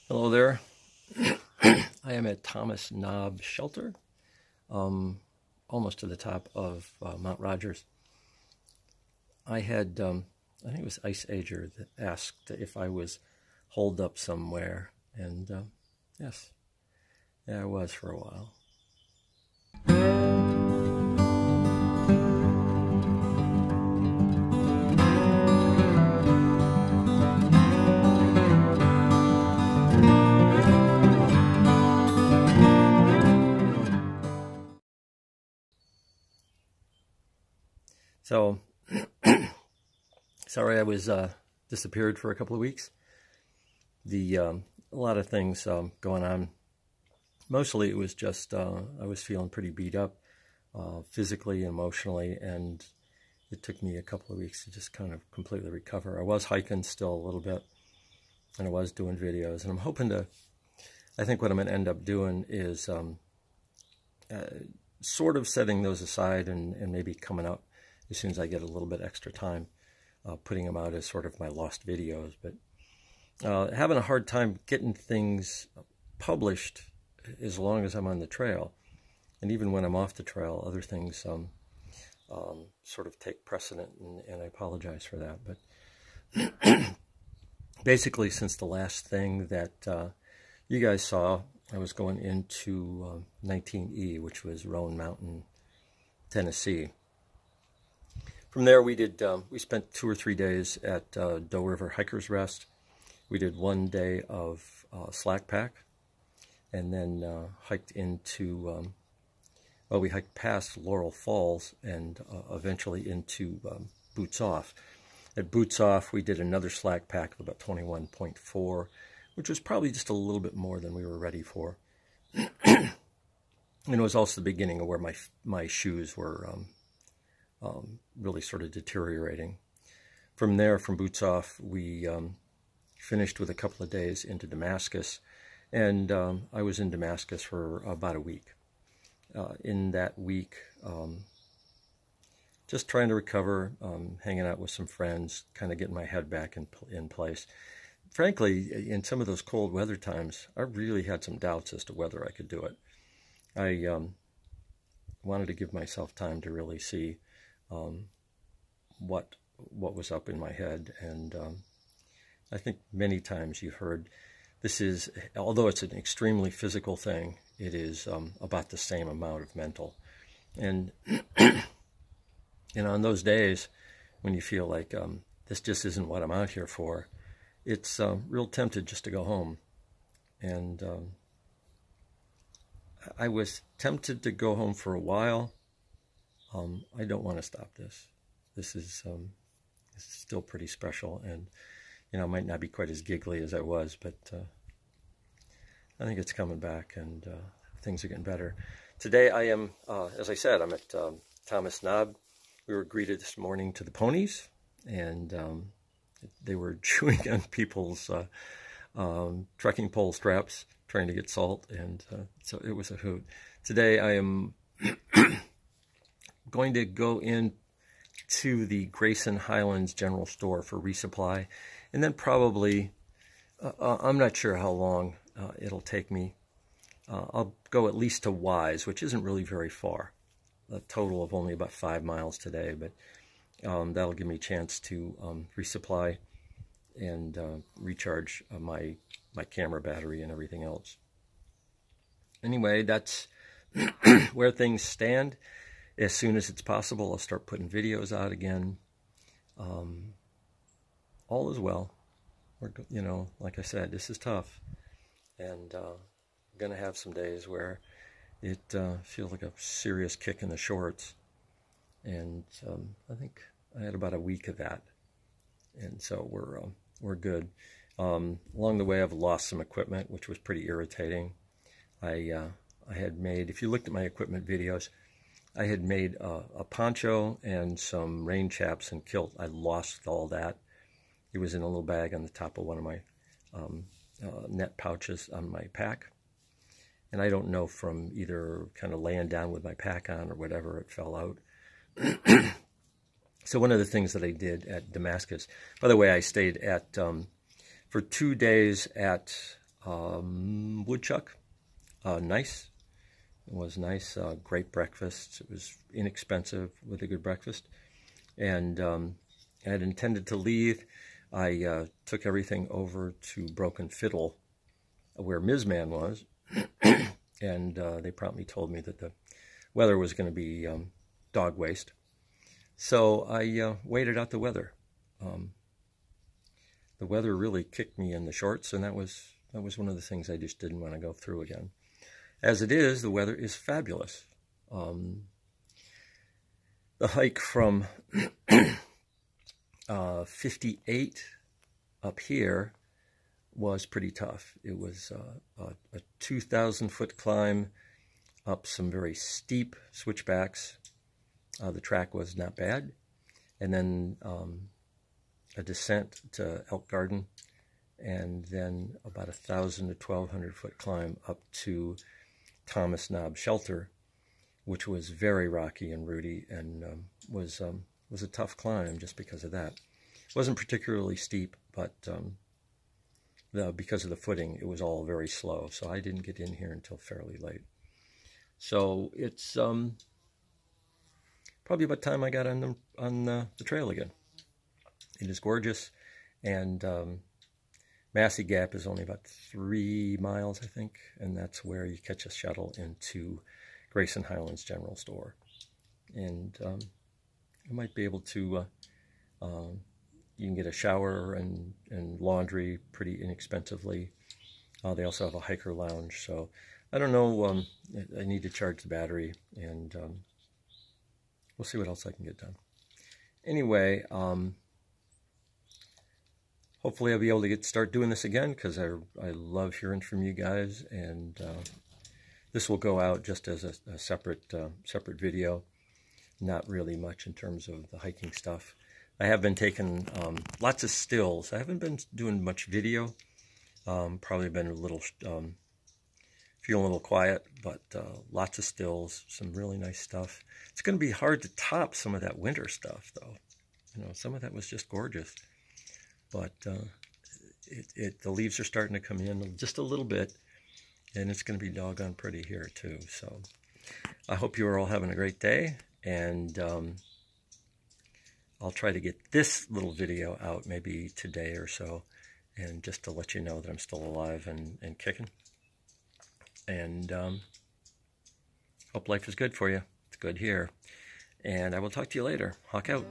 Hello there. I am at Thomas Knob Shelter, almost to the top of Mount Rogers. I had, I think it was Ice Ager that asked if I was holed up somewhere, and yes, yeah, I was for a while. So, sorry I was disappeared for a couple of weeks. A lot of things going on. Mostly it was just I was feeling pretty beat up physically and emotionally, and it took me a couple of weeks to just kind of completely recover. I was hiking still a little bit, and I was doing videos, and I'm hoping to, I think what I'm going to end up doing is sort of setting those aside and maybe coming up as soon as I get a little bit extra time, putting them out as sort of my lost videos. But having a hard time getting things published as long as I'm on the trail. And even when I'm off the trail, other things sort of take precedent, and I apologize for that. But basically, since the last thing that you guys saw, I was going into 19E, which was Roan Mountain, Tennessee. From there, we spent 2 or 3 days at Doe River Hikers Rest. We did 1 day of slack pack, and then hiked into, well, we hiked past Laurel Falls and eventually into Boots Off. At Boots Off, we did another slack pack of about 21.4, which was probably just a little bit more than we were ready for. And it was also the beginning of where my shoes were really sort of deteriorating. From there, from Boots Off, we finished with a couple of days into Damascus, and I was in Damascus for about a week. In that week, just trying to recover, hanging out with some friends, kind of getting my head back in place. Frankly, in some of those cold weather times, I really had some doubts as to whether I could do it. I wanted to give myself time to really see what was up in my head, and I think many times you've heard this is, although it's an extremely physical thing, it is about the same amount of mental. And on those days when you feel like this just isn't what I'm out here for, it's real tempted just to go home. And I was tempted to go home for a while. I don't want to stop this. This is still pretty special, and I might not be quite as giggly as I was, but I think it's coming back, and things are getting better. Today I am, as I said, I'm at Thomas Knob. We were greeted this morning to the ponies, and they were chewing on people's trekking pole straps, trying to get salt, and so it was a hoot. Today I am going to go in to the Grayson Highlands General Store for resupply, and then probably, I'm not sure how long it'll take me. I'll go at least to Wise, which isn't really very far, a total of only about 5 miles today, but that'll give me a chance to resupply and recharge my camera battery and everything else. Anyway, that's where things stand. As soon as it's possible, I'll start putting videos out again. All is well. We're, like I said, this is tough, and I'm going to have some days where it feels like a serious kick in the shorts, and I think I had about a week of that, and so we're good. Along the way, I've lost some equipment, which was pretty irritating. I had made, if you looked at my equipment videos, I had made a poncho and some rain chaps and kilt. I lost all that. It was in a little bag on the top of one of my net pouches on my pack. And I don't know, from either kind of laying down with my pack on or whatever, it fell out. So one of the things that I did at Damascus, by the way, I stayed at, for 2 days at woodchuck, nice. It was nice, great breakfast. It was inexpensive with a good breakfast. And I had intended to leave. I took everything over to Broken Fiddle, where Ms. Man was, and they promptly told me that the weather was going to be dog waste. So I waited out the weather. The weather really kicked me in the shorts, and that was one of the things I just didn't want to go through again. As it is, the weather is fabulous. The hike from 58 up here was pretty tough. It was a 2,000-foot climb up some very steep switchbacks. The track was not bad. And then a descent to Elk Garden, and then about 1,000 to 1,200-foot climb up to Thomas Knob Shelter, which was very rocky and rooty, and was a tough climb just because of that. It wasn't particularly steep, but because of the footing, it was all very slow. So I didn't get in here until fairly late. So it's probably about time I got on the trail again. It is gorgeous, and Massey Gap is only about 3 miles, I think, and that's where you catch a shuttle into Grayson Highlands General Store. And you might be able to, you can get a shower and laundry pretty inexpensively. They also have a hiker lounge, so I don't know, I need to charge the battery, and we'll see what else I can get done. Anyway, hopefully I'll be able to start doing this again, because I love hearing from you guys, and this will go out just as a separate video, not really much in terms of the hiking stuff. I have been taking lots of stills. I haven't been doing much video. Probably been a little feeling a little quiet, but lots of stills, some really nice stuff. It's going to be hard to top some of that winter stuff, though. You know, some of that was just gorgeous. But the leaves are starting to come in just a little bit, and it's going to be doggone pretty here too. So I hope you are all having a great day, and I'll try to get this little video out maybe today or so, and just to let you know that I'm still alive and kicking. And hope life is good for you. It's good here. And I will talk to you later. Hawk out.